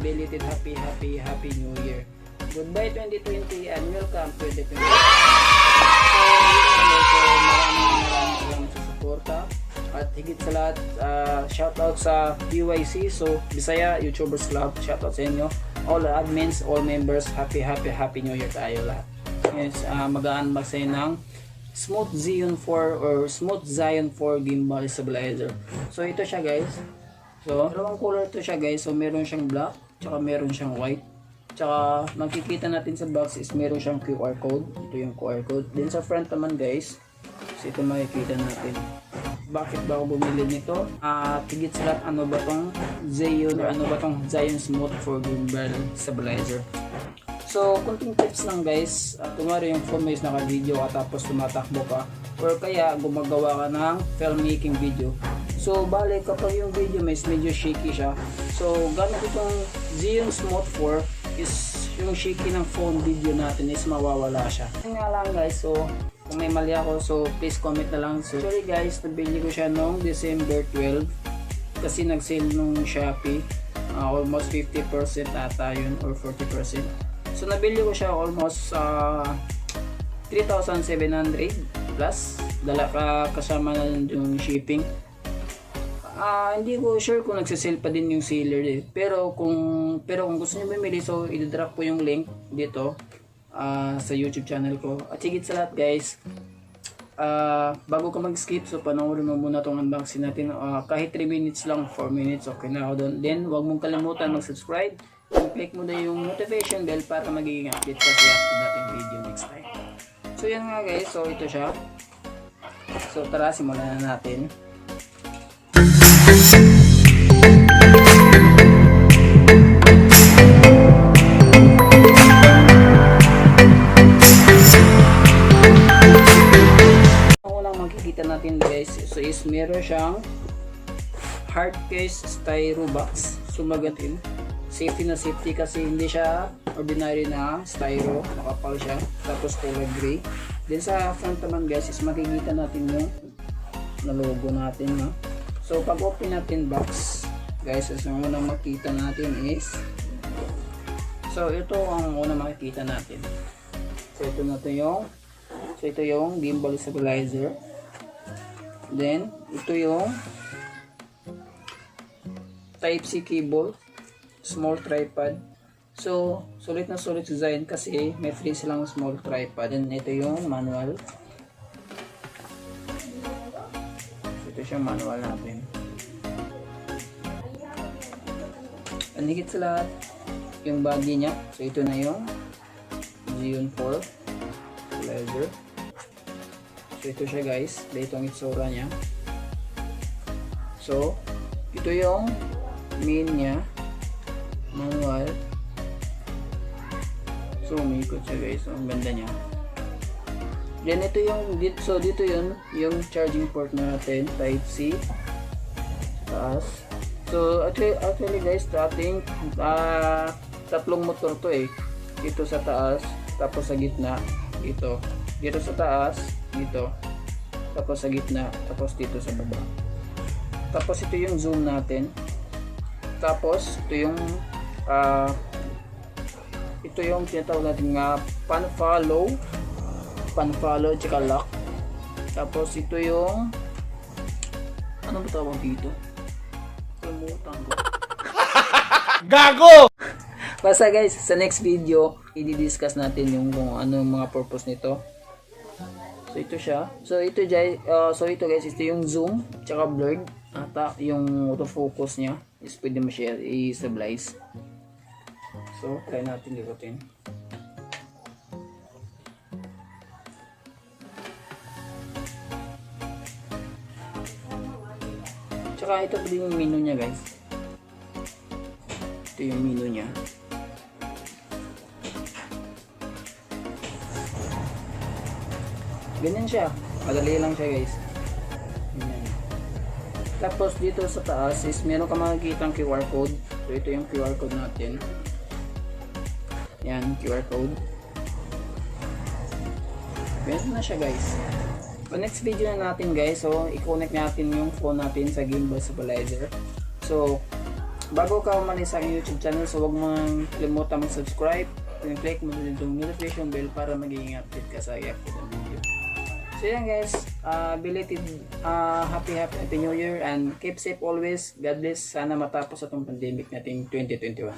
belated happy New Year. Goodbye 2020 and welcome 2021. So maraming sa suporta. At higit sa lahat, shoutout sa BYC, so Bisaya YouTubers Club, shoutout sa inyo. All admins, all members, happy New Year tayo lahat. Yes, mag-unbox tayo ng Smooth ZHIYUN 4 or Smooth ZHIYUN 4 Gimbal Stabilizer. So ito siya guys. So dalawang color ito siya guys. So meron siyang black, tsaka meron siyang white. Tsaka makikita natin sa box is meron siyang QR code. Ito yung QR code. Then sa front naman guys, so ito makikita natin. Bakit ba ako bumili nito? Tigit sa lahat, ano ba tong ZHIYUN or ano ba tong ZHIYUN Smooth for Gimbal Stabilizer. So, kunting tips lang guys. Kumari yung phone mo is naka-video ka tapos tumatakbo ka or kaya gumagawa ka ng filmmaking video. So, bali kapag yung video may medyo shaky siya. So, gamit itong ZHIYUN Smooth 4 is yung shaky ng phone video natin is mawawala siya. Yun nga lang guys. So, kung may mali ako, so please comment na lang. So, sorry guys, nabili ko siya noong December 12 kasi nag-sale nung Shopee. Almost 50% ata yun or 40%. So, nabili ko siya almost 3,700 plus. Dala kasama na yung shipping. Hindi ko sure kung nagsisale pa din yung seller eh. Pero kung gusto niyo bumili, so i-drop ko yung link dito sa YouTube channel ko. At higit sa lahat guys, bago ka mag-skip, so panoorin mo muna itong unboxing natin. Kahit 3 minutes lang, 4 minutes, okay na ako doon. Then, huwag mong kalimutan mag-subscribe. Click mo na yung notification bell para magiging update ka sa upload natin video next time. So yan nga guys, so ito siya. So tara, simulan na natin. Natin guys, so is meron siyang hard case styro box. So magatin, safety na safety kasi hindi siya ordinary na styro, makapal siya, tapos color gray. Then sa front naman guys is makikita natin yung na logo natin, no? So pag open natin box guys, as ang unang makita natin is, so ito ang unang makikita natin. So ito yung gimbal stabilizer. Then, ito yung Type-C cable, small tripod. So, sulit na sulit sa ZHIYUN kasi may free silang small tripod. Then, ito yung manual. Ito siyang manual natin. Ang higit sa lahat, yung body niya. So, ito na yung ZHIYUN 4 stabilizer. So ito siya guys, dito ang itsura niya. So ito yung main niya, manual. So umikot siya guys, ang ganda niya. Then ito yung dito yun yung charging port natin, Type-C taas. So actually guys, ating tatlong motor to eh. Ito sa taas, tapos sa gitna, dito sa taas, dito, tapos sa gitna, tapos dito sa baba. Tapos ito yung zoom natin. Tapos ito yung tinatawag natin nga pan follow tsaka lock. Tapos ito yung ano ba tawag dito? Kalimutan ko. Gago! Basta guys, sa next video i-discuss natin yung kung ano yung mga purpose nito. So ito siya. So ito guys, ito yung zoom tsaka blurred. Ata yung autofocus niya is pwede mo siya i-stabilize. So try natin likutin. Tsaka ito din yung menu niya guys. Ito yung menu niya. Ganyan siya, madali lang siya guys. Ganyan. Tapos dito sa taas is meron ka makikita ang QR code. So ito yung QR code natin. Yan, QR code. Ganyan na siya guys. So next video na natin guys, so i-connect natin yung phone natin sa gimbal stabilizer. So Bago ka umalis sa aking YouTube channel, so huwag mong kalimutan mag-subscribe. Click mo din yung notification bell para magiging update ka sa i-update ng video. So yan guys, belated happy New Year and keep safe always. God bless. Sana matapos itong pandemic nating 2021.